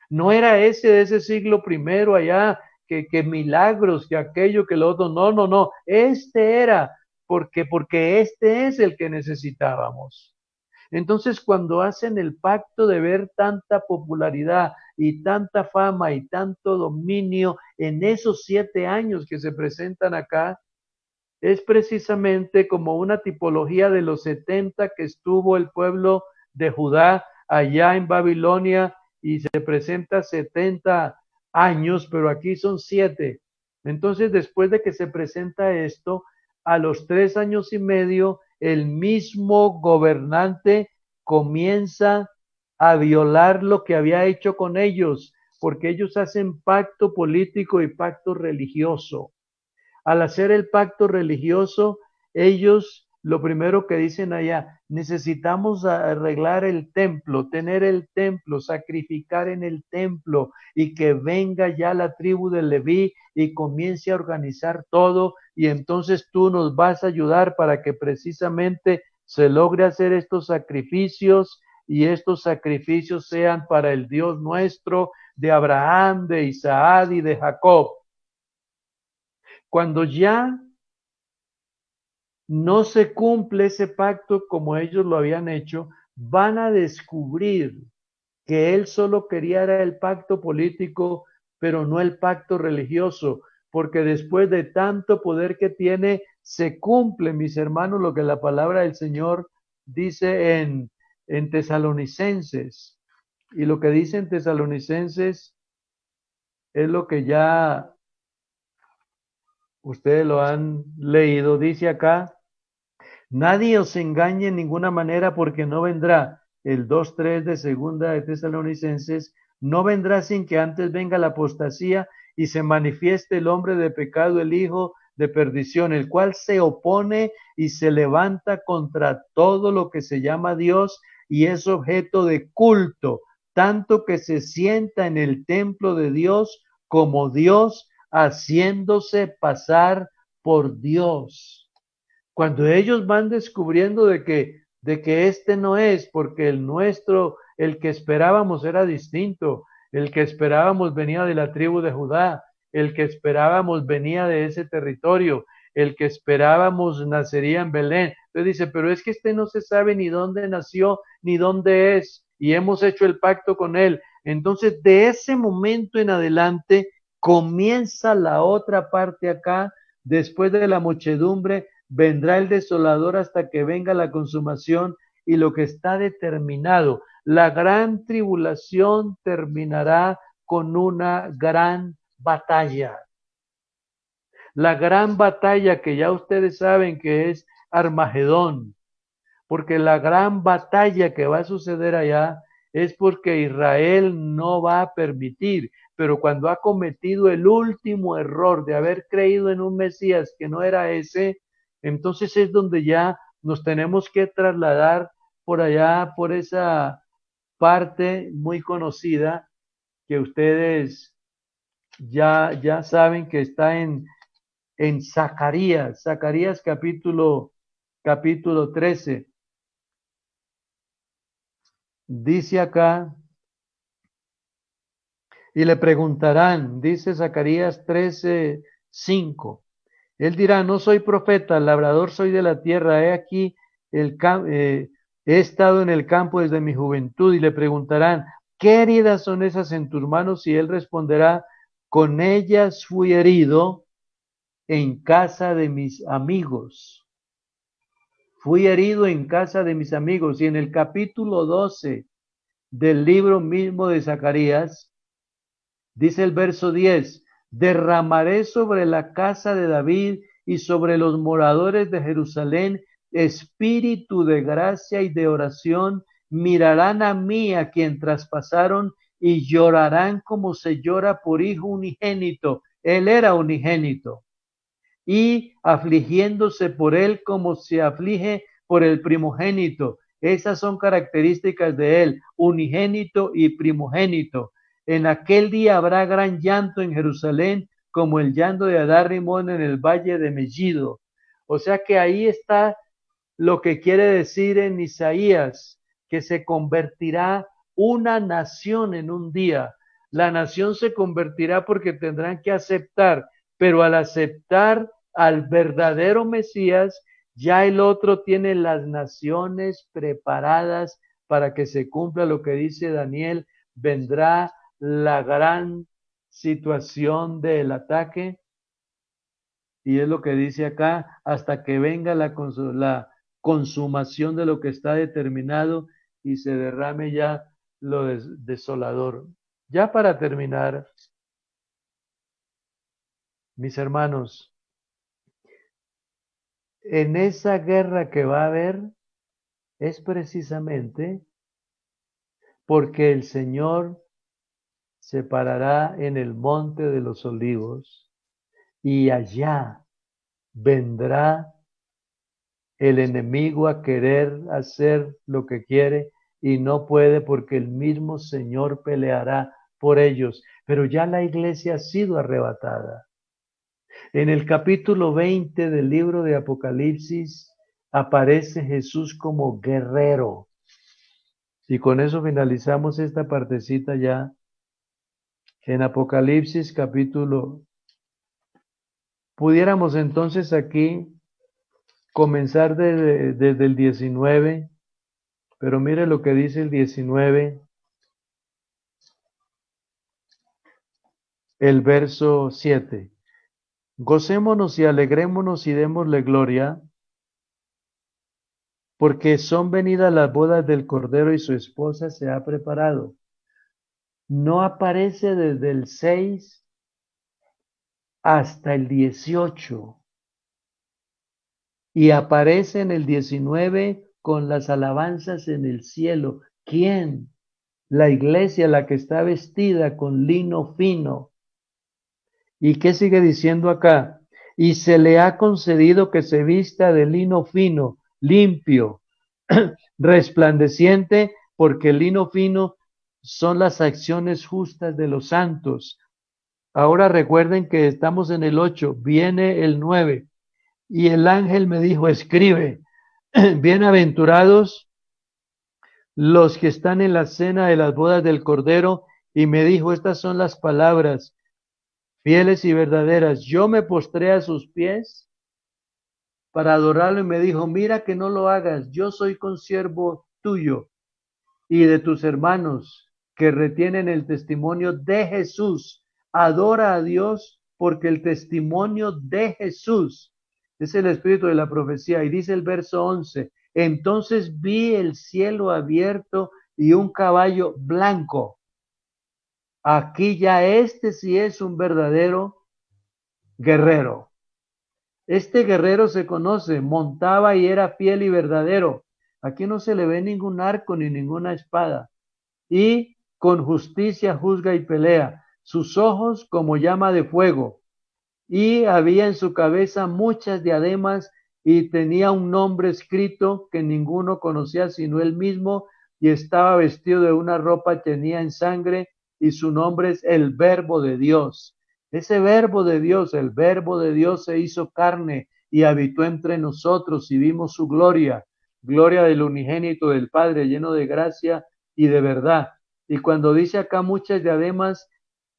No era ese de ese siglo primero allá, que milagros, que aquello, que lo otro. No, no, no. Este era, porque este es el que necesitábamos. Entonces, cuando hacen el pacto de ver tanta popularidad y tanta fama y tanto dominio en esos 7 años que se presentan acá, es precisamente como una tipología de los 70 que estuvo el pueblo de Judá allá en Babilonia y se presenta 70 años, pero aquí son 7. Entonces, después de que se presenta esto, a los 3 años y medio, el mismo gobernante comienza a violar lo que había hecho con ellos, porque ellos hacen pacto político y pacto religioso. Al hacer el pacto religioso, ellos lo primero que dicen allá, necesitamos arreglar el templo, tener el templo, sacrificar en el templo y que venga ya la tribu de Leví y comience a organizar todo y entonces tú nos vas a ayudar para que precisamente se logre hacer estos sacrificios y estos sacrificios sean para el Dios nuestro de Abraham, de Isaac y de Jacob. Cuando ya no se cumple ese pacto como ellos lo habían hecho, van a descubrir que él solo quería era el pacto político, pero no el pacto religioso, porque después de tanto poder que tiene, se cumple, mis hermanos, lo que la palabra del Señor dice en Tesalonicenses. Y lo que dice en Tesalonicenses es lo que ya ustedes lo han leído. Dice acá, nadie os engañe en ninguna manera porque no vendrá el 2:3 de segunda de Tesalonicenses, no vendrá sin que antes venga la apostasía y se manifieste el hombre de pecado, el hijo de perdición, el cual se opone y se levanta contra todo lo que se llama Dios y es objeto de culto, tanto que se sienta en el templo de Dios como Dios, haciéndose pasar por Dios. Cuando ellos van descubriendo de que este no es, porque el nuestro, el que esperábamos era distinto, el que esperábamos venía de la tribu de Judá, el que esperábamos venía de ese territorio, el que esperábamos nacería en Belén. Entonces dice, pero es que este no se sabe ni dónde nació, ni dónde es, y hemos hecho el pacto con él. Entonces, de ese momento en adelante, comienza la otra parte acá, después de la muchedumbre, vendrá el desolador hasta que venga la consumación y lo que está determinado. La gran tribulación terminará con una gran batalla. La gran batalla que ya ustedes saben que es Armagedón, porque la gran batalla que va a suceder allá es porque Israel no va a permitir, pero cuando ha cometido el último error de haber creído en un Mesías que no era ese, entonces es donde ya nos tenemos que trasladar por allá, por esa parte muy conocida que ustedes ya saben que está en Zacarías, Zacarías capítulo 13. Dice acá, Y le preguntarán, dice Zacarías 13:5. Él dirá, no soy profeta, labrador soy de la tierra, he aquí, he estado en el campo desde mi juventud. Y le preguntarán, ¿qué heridas son esas en tus manos? Y él responderá, con ellas fui herido en casa de mis amigos. Fui herido en casa de mis amigos. Y en el capítulo 12 del libro mismo de Zacarías, dice el verso 10, derramaré sobre la casa de David y sobre los moradores de Jerusalén espíritu de gracia y de oración. Mirarán a mí, a quien traspasaron, y llorarán como se llora por hijo unigénito. Él era unigénito. Y afligiéndose por él como se aflige por el primogénito. Esas son características de él, unigénito y primogénito. En aquel día habrá gran llanto en Jerusalén, como el llanto de Adar Rimón en el valle de Megiddo. O sea que ahí está lo que quiere decir en Isaías, que se convertirá una nación en un día. La nación se convertirá porque tendrán que aceptar, pero al aceptar al verdadero Mesías, ya el otro tiene las naciones preparadas para que se cumpla lo que dice Daniel, vendrá la gran situación del ataque, y es lo que dice acá, hasta que venga la consumación de lo que está determinado y se derrame ya lo desolador. Ya para terminar, mis hermanos, en esa guerra que va a haber es precisamente porque el Señor se parará en el monte de los olivos y allá vendrá el enemigo a querer hacer lo que quiere y no puede porque el mismo Señor peleará por ellos. Pero ya la iglesia ha sido arrebatada. En el capítulo 20 del libro de Apocalipsis aparece Jesús como guerrero. Y con eso finalizamos esta partecita ya. En Apocalipsis capítulo, pudiéramos entonces aquí comenzar desde el 19, pero mire lo que dice el 19, el verso 7. Gocémonos y alegrémonos y démosle gloria, porque son venidas las bodas del Cordero y su esposa se ha preparado. No aparece desde el 6 hasta el 18 y aparece en el 19 con las alabanzas en el cielo. ¿Quién? La iglesia, la que está vestida con lino fino. ¿Y qué sigue diciendo acá? Y se le ha concedido que se vista de lino fino, limpio, resplandeciente, porque el lino fino son las acciones justas de los santos. Ahora recuerden que estamos en el 8, viene el 9. Y el ángel me dijo, escribe, bienaventurados los que están en la cena de las bodas del Cordero. Y me dijo, estas son las palabras fieles y verdaderas. Yo me postré a sus pies para adorarlo y me dijo, mira que no lo hagas, yo soy consiervo tuyo y de tus hermanos que retienen el testimonio de Jesús. Adora a Dios porque el testimonio de Jesús es el espíritu de la profecía. Y dice el verso 11, entonces vi el cielo abierto y un caballo blanco. Aquí ya este sí es un verdadero guerrero. Este guerrero se conoce, montaba y era fiel y verdadero. Aquí no se le ve ningún arco ni ninguna espada. Y con justicia juzga y pelea. Sus ojos como llama de fuego. Y había en su cabeza muchas diademas y tenía un nombre escrito que ninguno conocía sino él mismo, y estaba vestido de una ropa tenía en sangre, y su nombre es el Verbo de Dios. Ese Verbo de Dios, el Verbo de Dios se hizo carne y habitó entre nosotros y vimos su gloria, gloria del unigénito del Padre, lleno de gracia y de verdad. Y cuando dice acá muchas diademas,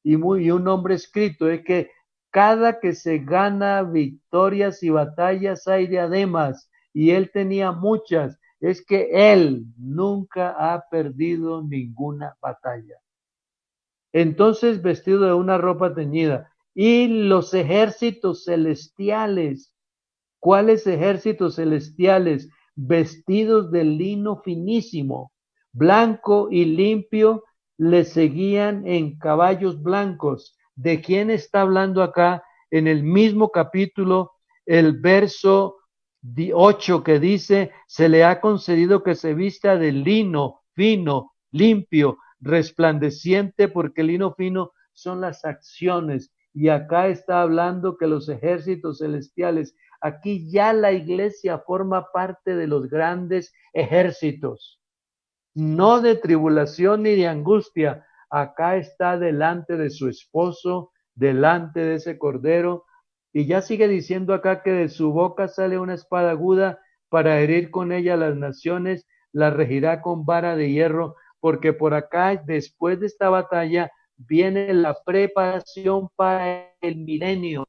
y un nombre escrito, es que cada que se gana victorias y batallas hay diademas, y él tenía muchas, es que él nunca ha perdido ninguna batalla. Entonces vestido de una ropa teñida, y los ejércitos celestiales, ¿cuáles ejércitos celestiales? Vestidos de lino finísimo, blanco y limpio, le seguían en caballos blancos. ¿De quién está hablando acá? En el mismo capítulo, el verso 8 que dice, se le ha concedido que se vista de lino fino, limpio, resplandeciente, porque el lino fino son las acciones. Y acá está hablando que los ejércitos celestiales, aquí ya la iglesia forma parte de los grandes ejércitos, no de tribulación ni de angustia. Acá está delante de su esposo, delante de ese cordero. Y ya sigue diciendo acá que de su boca sale una espada aguda para herir con ella a las naciones, la regirá con vara de hierro, porque por acá, después de esta batalla, viene la preparación para el milenio.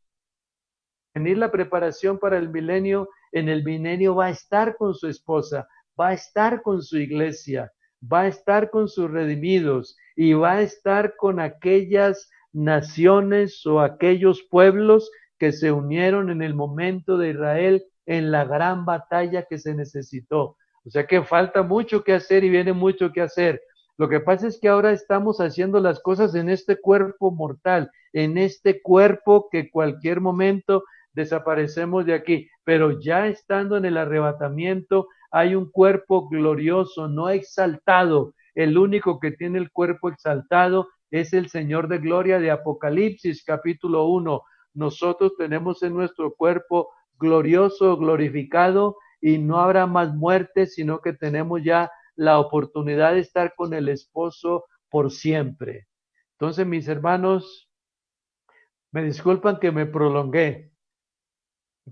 Venir la preparación para el milenio, en el milenio va a estar con su esposa, va a estar con su iglesia, va a estar con sus redimidos y va a estar con aquellas naciones o aquellos pueblos que se unieron en el momento de Israel en la gran batalla que se necesitó. O sea que falta mucho que hacer y viene mucho que hacer. Lo que pasa es que ahora estamos haciendo las cosas en este cuerpo mortal, en este cuerpo que cualquier momento desaparecemos de aquí, pero ya estando en el arrebatamiento hay un cuerpo glorioso, no exaltado. El único que tiene el cuerpo exaltado es el Señor de gloria de Apocalipsis capítulo 1. Nosotros tenemos en nuestro cuerpo glorioso, glorificado, y no habrá más muerte, sino que tenemos ya la oportunidad de estar con el esposo por siempre. Entonces, mis hermanos, me disculpan que me prolongué,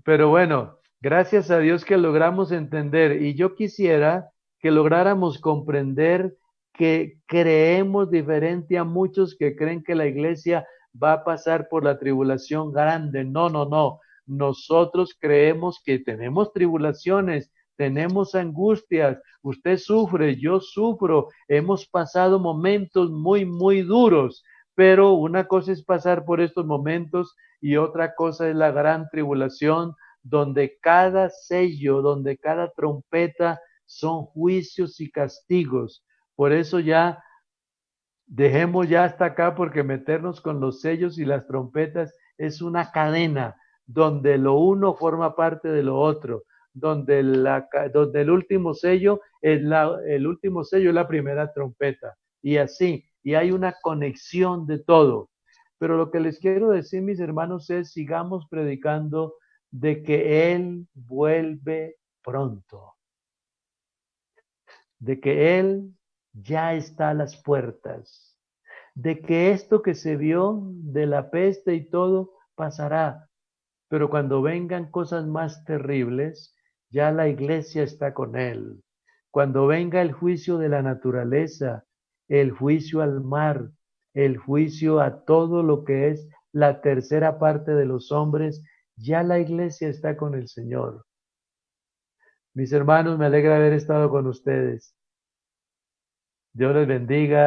pero bueno, gracias a Dios que logramos entender, y yo quisiera que lográramos comprender que creemos diferente a muchos que creen que la iglesia va a pasar por la tribulación grande. No, no, no. Nosotros creemos que tenemos tribulaciones, tenemos angustias, usted sufre, yo sufro, hemos pasado momentos muy, muy duros, pero una cosa es pasar por estos momentos y otra cosa es la gran tribulación, donde cada sello, donde cada trompeta son juicios y castigos. Por eso ya dejemos ya hasta acá, porque meternos con los sellos y las trompetas es una cadena donde lo uno forma parte de lo otro, donde el último sello es el último sello es la primera trompeta, y así, y hay una conexión de todo. Pero lo que les quiero decir, mis hermanos, es sigamos predicando de que Él vuelve pronto, de que Él ya está a las puertas, de que esto que se vio de la peste y todo pasará, pero cuando vengan cosas más terribles, ya la iglesia está con Él. Cuando venga el juicio de la naturaleza, el juicio al mar, el juicio a todo lo que es la tercera parte de los hombres, ya la iglesia está con el Señor. Mis hermanos, me alegra haber estado con ustedes. Dios les bendiga.